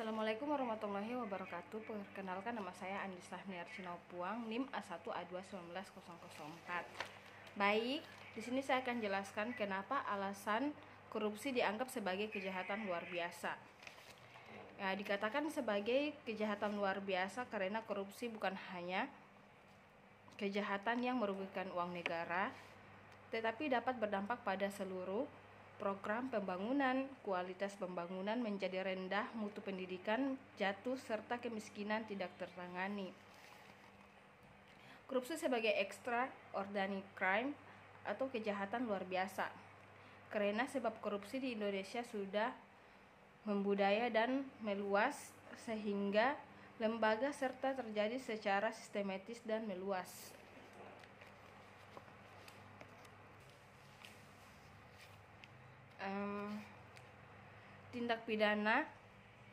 Assalamualaikum warahmatullahi wabarakatuh. Perkenalkan, nama saya Andisah Puang, NIM A1A2190004. Baik, di sini saya akan jelaskan kenapa alasan korupsi dianggap sebagai kejahatan luar biasa. Ya, dikatakan sebagai kejahatan luar biasa karena korupsi bukan hanya kejahatan yang merugikan uang negara, tetapi dapat berdampak pada seluruh program pembangunan, kualitas pembangunan menjadi rendah, mutu pendidikan jatuh, serta kemiskinan tidak tertangani. Korupsi sebagai extraordinary crime atau kejahatan luar biasa, karena sebab korupsi di Indonesia sudah membudaya dan meluas sehingga lembaga serta terjadi secara sistematis dan meluas. Tindak pidana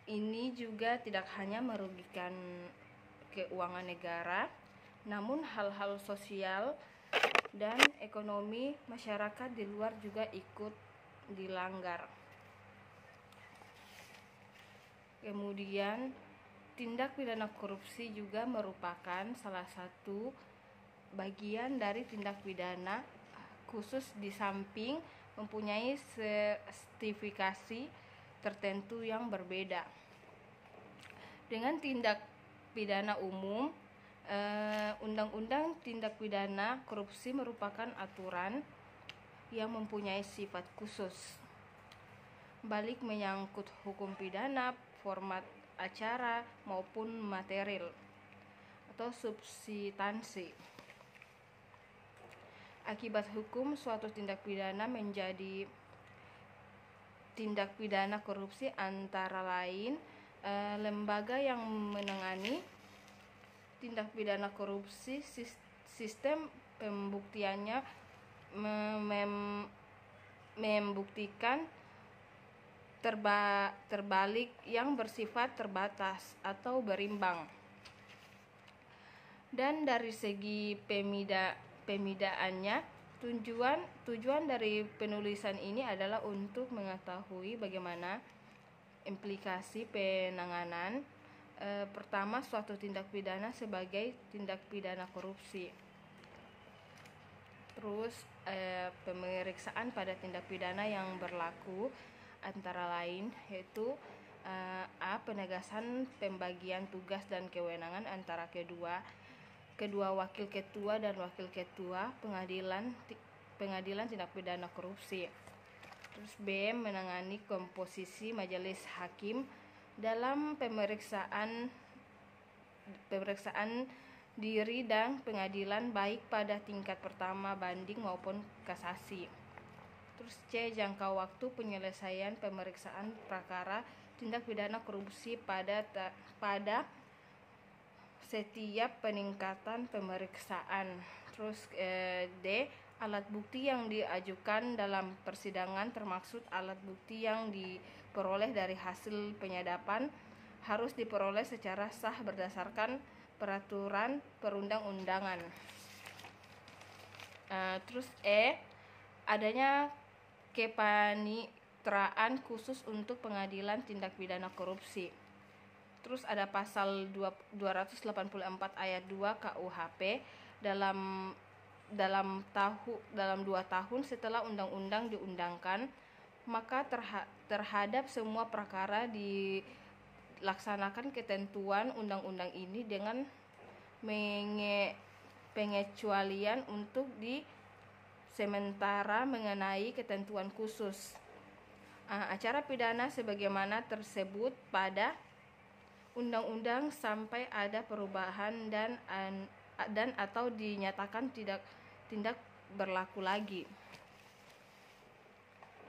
ini juga tidak hanya merugikan keuangan negara, namun hal-hal sosial dan ekonomi masyarakat di luar juga ikut dilanggar. Kemudian, tindak pidana korupsi juga merupakan salah satu bagian dari tindak pidana khusus, di samping mempunyai sertifikasi tertentu yang berbeda. Dengan tindak pidana umum, Undang-Undang Tindak Pidana Korupsi merupakan aturan yang mempunyai sifat khusus, baik menyangkut hukum pidana, format acara maupun material atau substansi. Akibat hukum suatu tindak pidana menjadi tindak pidana korupsi antara lain lembaga yang menangani tindak pidana korupsi, sistem pembuktiannya membuktikan terbalik yang bersifat terbatas atau berimbang. Dan dari segi pemidaannya, tujuan dari penulisan ini adalah untuk mengetahui bagaimana implikasi penanganan pertama suatu tindak pidana sebagai tindak pidana korupsi. Terus pemeriksaan pada tindak pidana yang berlaku antara lain yaitu penegasan pembagian tugas dan kewenangan antara kedua wakil ketua dan wakil ketua pengadilan tindak pidana korupsi. Terus B, menangani komposisi majelis hakim dalam pemeriksaan diri dan pengadilan baik pada tingkat pertama, banding maupun kasasi. Terus C, jangka waktu penyelesaian pemeriksaan perkara tindak pidana korupsi pada setiap peningkatan pemeriksaan. Terus D, alat bukti yang diajukan dalam persidangan, termaksud alat bukti yang diperoleh dari hasil penyadapan, harus diperoleh secara sah berdasarkan peraturan perundang-undangan. Terus E, adanya kepanitraan khusus untuk pengadilan tindak pidana korupsi. Terus ada pasal 284 ayat 2 KUHP dalam 2 tahun setelah undang-undang diundangkan, maka terhadap semua perkara dilaksanakan ketentuan undang-undang ini dengan pengecualian untuk di sementara mengenai ketentuan khusus acara pidana sebagaimana tersebut pada undang-undang sampai ada perubahan dan atau dinyatakan tidak berlaku lagi.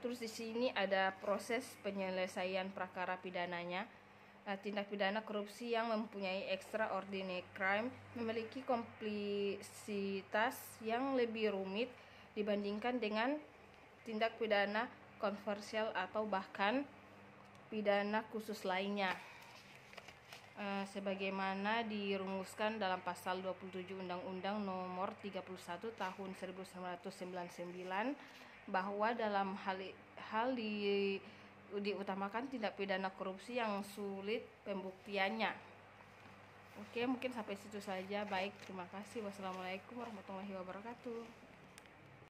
Terus di sini ada proses penyelesaian perkara pidananya. Tindak pidana korupsi yang mempunyai extraordinary crime memiliki kompleksitas yang lebih rumit dibandingkan dengan tindak pidana kontroversial atau bahkan pidana khusus lainnya. Sebagaimana dirumuskan dalam pasal 27 Undang-Undang Nomor 31 Tahun 1999, bahwa dalam hal diutamakan tindak pidana korupsi yang sulit pembuktiannya. Oke, mungkin sampai situ saja. Baik, terima kasih. Wassalamualaikum warahmatullahi wabarakatuh.